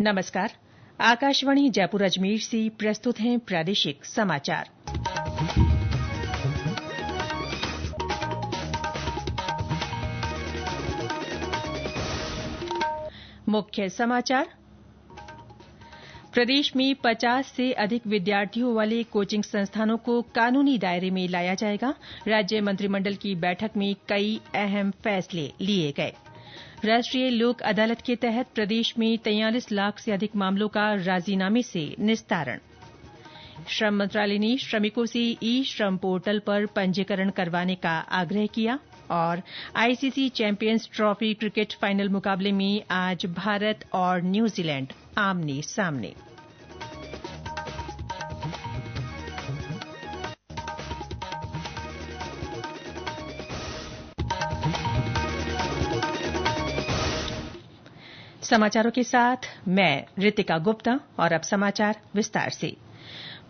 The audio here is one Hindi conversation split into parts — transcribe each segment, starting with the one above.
नमस्कार। आकाशवाणी जयपुर अजमेर से प्रस्तुत हैं प्रादेशिक समाचार। मुख्य समाचार। प्रदेश में 50 से अधिक विद्यार्थियों वाले कोचिंग संस्थानों को कानूनी दायरे में लाया जाएगा। राज्य मंत्रिमंडल की बैठक में कई अहम फैसले लिए गए। राष्ट्रीय लोक अदालत के तहत प्रदेश में 43 लाख से अधिक मामलों का राजीनामे से निस्तारण। श्रम मंत्रालय ने श्रमिकों से ई श्रम पोर्टल पर पंजीकरण करवाने का आग्रह किया। और ICC champions trophy cricket final मुकाबले में आज भारत और न्यूजीलैंड आमने सामने। समाचारों के साथ मैं रितिका गुप्ता। और अब समाचार विस्तार से।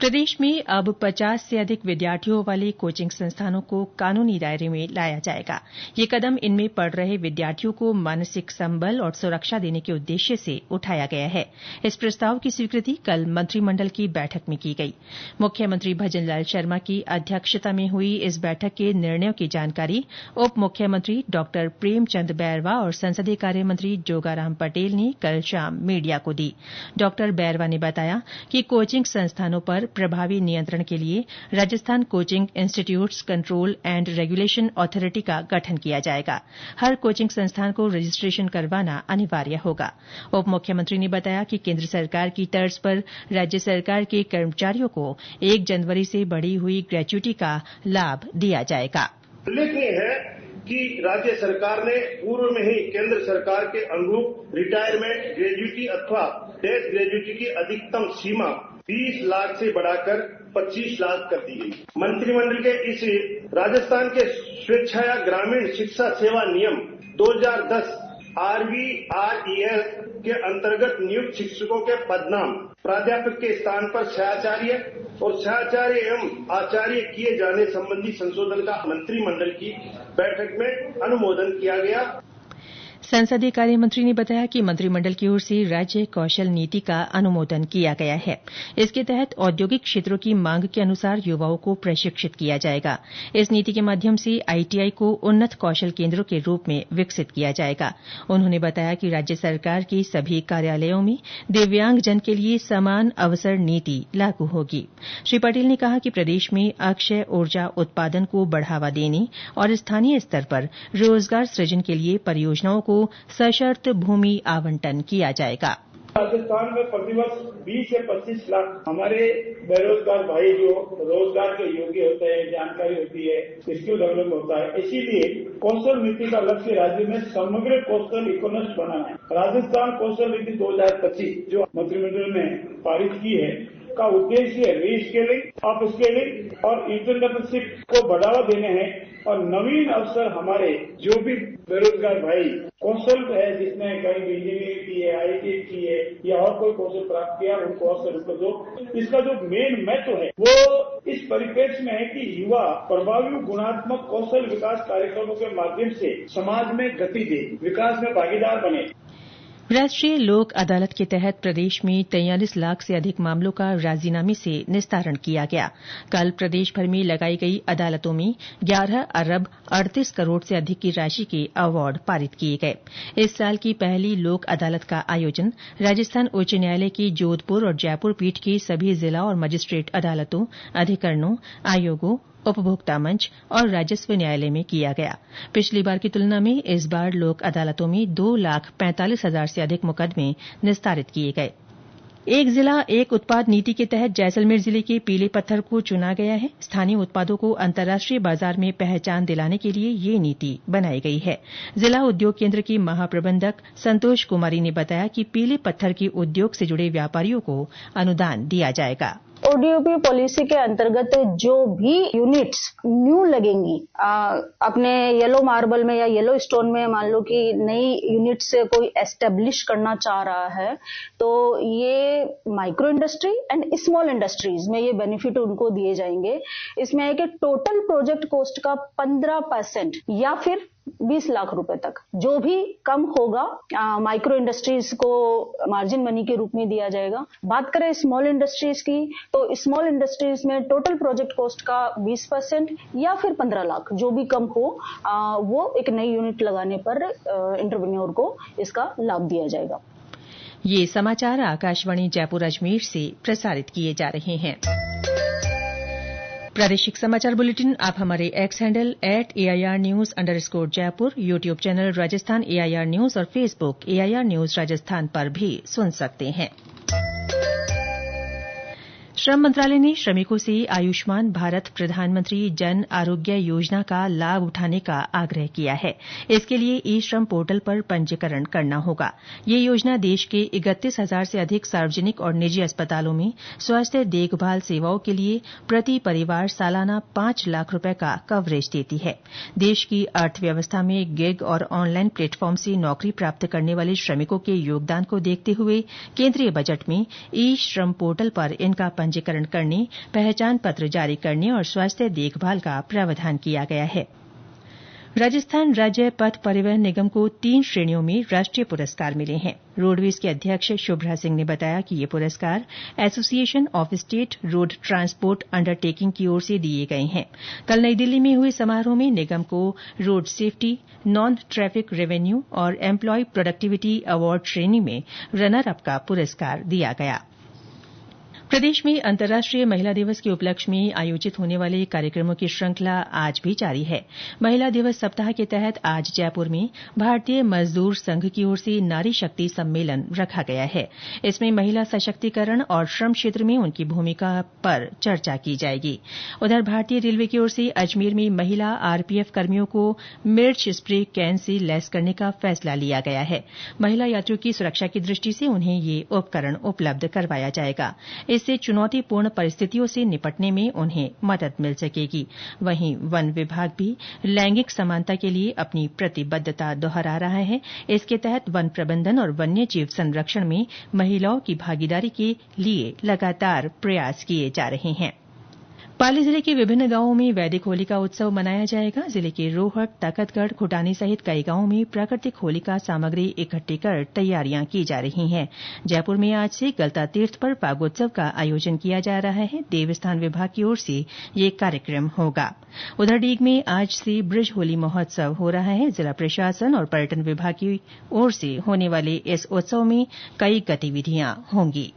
प्रदेश में अब 50 से अधिक विद्यार्थियों वाले कोचिंग संस्थानों को कानूनी दायरे में लाया जाएगा। ये कदम इनमें पढ़ रहे विद्यार्थियों को मानसिक संबल और सुरक्षा देने के उद्देश्य से उठाया गया है। इस प्रस्ताव की स्वीकृति कल मंत्रिमंडल की बैठक में की गई। मुख्यमंत्री भजनलाल शर्मा की अध्यक्षता में हुई इस बैठक के निर्णयों की जानकारी उप मुख्यमंत्री डॉ प्रेमचंद बैरवा और संसदीय कार्य मंत्री जोगाराम पटेल ने कल शाम मीडिया को दी। डॉ बैरवा ने बताया कि कोचिंग संस्थानों पर प्रभावी नियंत्रण के लिए Rajasthan coaching institutes control and regulation authority का गठन किया जाएगा। हर कोचिंग संस्थान को रजिस्ट्रेशन करवाना अनिवार्य होगा। उप मुख्यमंत्री ने बताया कि केंद्र सरकार की तर्ज पर राज्य सरकार के कर्मचारियों को 1 जनवरी से बढ़ी हुई ग्रेच्युटी का लाभ दिया जाएगा। उल्लेखनीय है कि राज्य सरकार ने पूर्व में ही केंद्र सरकार के अनुरूप रिटायरमेंट ग्रेच्युटी अथवा डेथ ग्रेच्युटी की अधिकतम सीमा 20 लाख से बढ़ाकर 25 लाख कर दी गई। मंत्रिमंडल के इस राजस्थान के स्वेच्छाया ग्रामीण शिक्षा सेवा नियम 2010 RVREL के अंतर्गत नियुक्त शिक्षकों के पदनाम प्राध्यापक के स्थान पर सहआचार्य और सहआचार्य एवं आचार्य किए जाने संबंधी संशोधन का मंत्रिमंडल की बैठक में अनुमोदन किया गया। संसदीय कार्य मंत्री ने बताया कि मंत्रिमंडल की ओर से राज्य कौशल नीति का अनुमोदन किया गया है। इसके तहत औद्योगिक क्षेत्रों की मांग के अनुसार युवाओं को प्रशिक्षित किया जाएगा। इस नीति के माध्यम से आईटीआई को उन्नत कौशल केंद्रों के रूप में विकसित किया जाएगा। उन्होंने बताया कि राज्य सरकार के सभी कार्यालयों में दिव्यांगजन के लिए समान अवसर नीति लागू होगी। श्री पटेल ने कहा कि प्रदेश में अक्षय ऊर्जा उत्पादन को बढ़ावा देने और स्थानीय स्तर पर रोजगार सृजन के लिए परियोजनाओं को सशर्त भूमि आवंटन किया जाएगा। राजस्थान में प्रतिवर्ष 20 से 25 लाख हमारे बेरोजगार भाई जो रोजगार के योग्य होते हैं, जानकारी होती है, स्किल डेवलपमेंट होता है। इसीलिए कौशल नीति का लक्ष्य राज्य में समग्र कौशल इकोनॉमी बनाना है। राजस्थान कौशल नीति 2025 जो मंत्रिमंडल ने पारित की है का उद्देश्य रीस्किलिंग, अपस्किलिंग और एंटरप्रेन्योरशिप को बढ़ावा देने हैं और नवीन अवसर हमारे जो भी बेरोजगार भाई कौशल है, जिसने कहीं इंजीनियरिंग की है, आईटी की है या और कोई कौशल प्राप्त किया, उनको अवसर दो। इसका जो मेन महत्व है वो इस परिप्रेक्ष्य में है कि युवा प्रभावी गुणात्मक कौशल विकास कार्यक्रमों के माध्यम से समाज में गति दे, विकास में भागीदार बने। राष्ट्रीय लोक अदालत के तहत प्रदेश में 43 लाख से अधिक मामलों का राजीनामे से निस्तारण किया गया। कल प्रदेश भर में लगाई गई अदालतों में 11 अरब 38 करोड़ से अधिक की राशि के अवार्ड पारित किए गए। इस साल की पहली लोक अदालत का आयोजन राजस्थान उच्च न्यायालय की जोधपुर और जयपुर पीठ की सभी जिला और मजिस्ट्रेट अदालतों, अधिकरणों, आयोगों, उपभोक्ता मंच और राजस्व न्यायालय में किया गया। पिछली बार की तुलना में इस बार लोक अदालतों में 2,45,000 से अधिक मुकदमे निस्तारित किए गए। एक जिला एक उत्पाद नीति के तहत जैसलमेर जिले के पीले पत्थर को चुना गया है। स्थानीय उत्पादों को अंतर्राष्ट्रीय बाजार में पहचान दिलाने के लिए ये नीति बनाई गई है। जिला उद्योग केंद्र की महाप्रबंधक संतोष कुमारी ने बताया कि पीले पत्थर के उद्योग से जुड़े व्यापारियों को अनुदान दिया जाएगा। ओडीओपी पॉलिसी के अंतर्गत जो भी यूनिट्स न्यू लगेंगी अपने येलो मार्बल में या येलो स्टोन में, मान लो कि नई यूनिट से कोई एस्टेब्लिश करना चाह रहा है, तो ये micro industry and small industries में ये बेनिफिट उनको दिए जाएंगे। इसमें है कि टोटल प्रोजेक्ट कॉस्ट का 15% या फिर 20 लाख रुपए तक। जो भी कम होगा माइक्रो इंडस्ट्रीज को मार्जिन मनी के रूप में दिया जाएगा। बात करें स्मॉल इंडस्ट्रीज की, तो स्मॉल इंडस्ट्रीज में टोटल प्रोजेक्ट कॉस्ट का 20% या फिर 15 लाख, जो भी कम हो वो एक नई यूनिट लगाने पर एंटरप्रेन्योर को इसका लाभ दिया जाएगा। ये समाचार आकाशवाणी जयपुर अजमेर से प्रसारित किए जा रहे हैं। प्रादेशिक समाचार बुलेटिन आप हमारे एक्स हैंडल @AIRnews_जयपुर, YouTube channel Rajasthan AIR news और फेसबुक AIR न्यूज राजस्थान पर भी सुन सकते हैं। श्रम मंत्रालय ने श्रमिकों से आयुष्मान भारत प्रधानमंत्री जन आरोग्य योजना का लाभ उठाने का आग्रह किया है। इसके लिए ई श्रम पोर्टल पर पंजीकरण करना होगा। ये योजना देश के 31,000 से अधिक सार्वजनिक और निजी अस्पतालों में स्वास्थ्य देखभाल सेवाओं के लिए प्रति परिवार सालाना 5 लाख रुपए का कवरेज देती है। देश की अर्थव्यवस्था में गिग और ऑनलाइन प्लेटफॉर्म से नौकरी प्राप्त करने वाले श्रमिकों के योगदान को देखते हुए केंद्रीय बजट में ई श्रम पोर्टल पर इनका पंजीकरण करने, पहचान पत्र जारी करने और स्वास्थ्य देखभाल का प्रावधान किया गया है। राजस्थान राज्य पथ परिवहन निगम को 3 श्रेणियों में राष्ट्रीय पुरस्कार मिले हैं। रोडवेज के अध्यक्ष शुभ्रा सिंह ने बताया कि ये पुरस्कार association of state road transport undertaking की ओर से दिए गए हैं। कल नई दिल्ली में हुए समारोह में निगम को road safety, non traffic revenue और एम्प्लॉय प्रोडक्टिविटी अवार्ड श्रेणी में रनर अप का पुरस्कार दिया गया। प्रदेश में अंतर्राष्ट्रीय महिला दिवस के उपलक्ष्य में आयोजित होने वाले कार्यक्रमों की श्रृंखला आज भी जारी है। महिला दिवस सप्ताह के तहत आज जयपुर में भारतीय मजदूर संघ की ओर से नारी शक्ति सम्मेलन रखा गया है। इसमें महिला सशक्तिकरण और श्रम क्षेत्र में उनकी भूमिका पर चर्चा की जाएगी। उधर भारतीय रेलवे की ओर से अजमेर में महिला आरपीएफ कर्मियों को मिर्च स्प्रे कैन से लैस करने का फैसला लिया गया है। महिला यात्रियों की सुरक्षा की दृष्टि से उन्हें ये उपकरण उपलब्ध करवाया जाएगा। इससे चुनौतीपूर्ण परिस्थितियों से निपटने में उन्हें मदद मिल सकेगी। वहीं वन विभाग भी लैंगिक समानता के लिए अपनी प्रतिबद्धता दोहरा रहा है। इसके तहत वन प्रबंधन और वन्य जीव संरक्षण में महिलाओं की भागीदारी के लिए लगातार प्रयास किए जा रहे हैं। पाली जिले के विभिन्न गांवों में वैदिक होली का उत्सव मनाया जाएगा। जिले के रोहट, तखतगढ़, खुटानी सहित कई गांवों में प्राकृतिक होलिका सामग्री इकट्ठी कर तैयारियां की जा रही हैं। जयपुर में आज से गलता तीर्थ पर फागोत्सव का आयोजन किया जा रहा है। देवस्थान विभाग की ओर से ये कार्यक्रम होगा। उधर डीग में आज से ब्रिज होली महोत्सव हो रहा है। जिला प्रशासन और पर्यटन विभाग की ओर से होने वाले इस उत्सव में कई गतिविधियां होंगी।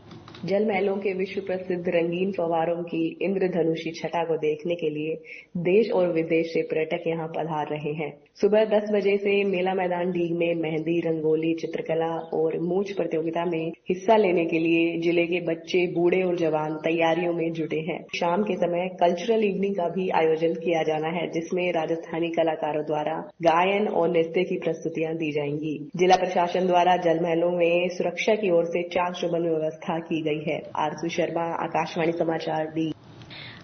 जल महलों के विश्व प्रसिद्ध रंगीन फव्वारों की इंद्रधनुषी छटा को देखने के लिए देश और विदेश से पर्यटक यहां पधार रहे हैं। सुबह 10 बजे से मेला मैदान डीग में मेहंदी, रंगोली, चित्रकला और मूंछ प्रतियोगिता में हिस्सा लेने के लिए जिले के बच्चे, बूढ़े और जवान तैयारियों में जुटे हैं। शाम के समय कल्चरल इवनिंग का भी आयोजन किया जाना है, जिसमें राजस्थानी कलाकारों द्वारा गायन और नृत्य की प्रस्तुतियां दी जाएंगी। जिला प्रशासन द्वारा जल महलों में सुरक्षा की ओर से चाक चौबंद व्यवस्था की गई है। आरसू शर्मा, आकाशवाणी समाचार, D.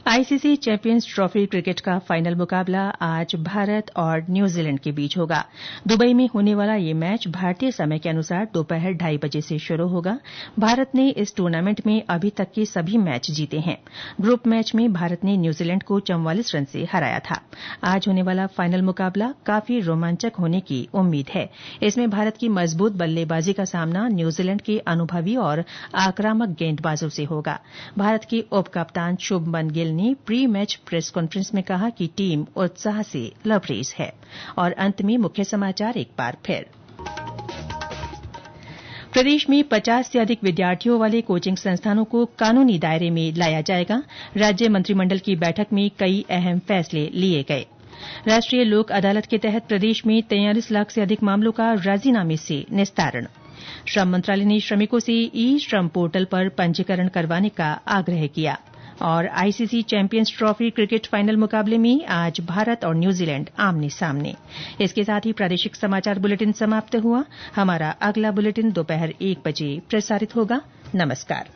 ICC champions trophy cricket का फाइनल मुकाबला आज भारत और न्यूजीलैंड के बीच होगा। दुबई में होने वाला ये मैच भारतीय समय के अनुसार दोपहर 2:30 बजे से शुरू होगा। भारत ने इस टूर्नामेंट में अभी तक के सभी मैच जीते हैं। ग्रुप मैच में भारत ने न्यूजीलैंड को 44 रन से हराया था। आज होने वाला फाइनल मुकाबला काफी रोमांचक होने की उम्मीद है। इसमें भारत की मजबूत बल्लेबाजी का सामना न्यूजीलैंड के अनुभवी और आक्रामक गेंदबाजों से होगा। भारत के उप कप्तान शुभमन गिल ने प्री मैच प्रेस कॉन्फ्रेंस में कहा कि टीम उत्साह से लबरेज है। और अंत में मुख्य समाचार एक बार फिर। प्रदेश में 50 से अधिक विद्यार्थियों वाले कोचिंग संस्थानों को कानूनी दायरे में लाया जाएगा। राज्य मंत्रिमंडल की बैठक में कई अहम फैसले लिए गए। राष्ट्रीय लोक अदालत के तहत प्रदेश में 43 लाख से अधिक मामलों का राजीनामे से निस्तारण। श्रम मंत्रालय ने श्रमिकों से ई श्रम पोर्टल पर पंजीकरण करवाने का आग्रह किया। और ICC champions trophy cricket final मुकाबले में आज भारत और न्यूजीलैंड आमने सामने। इसके साथ ही प्रादेशिक समाचार बुलेटिन समाप्त हुआ। हमारा अगला बुलेटिन दोपहर 1 बजे प्रसारित होगा। नमस्कार।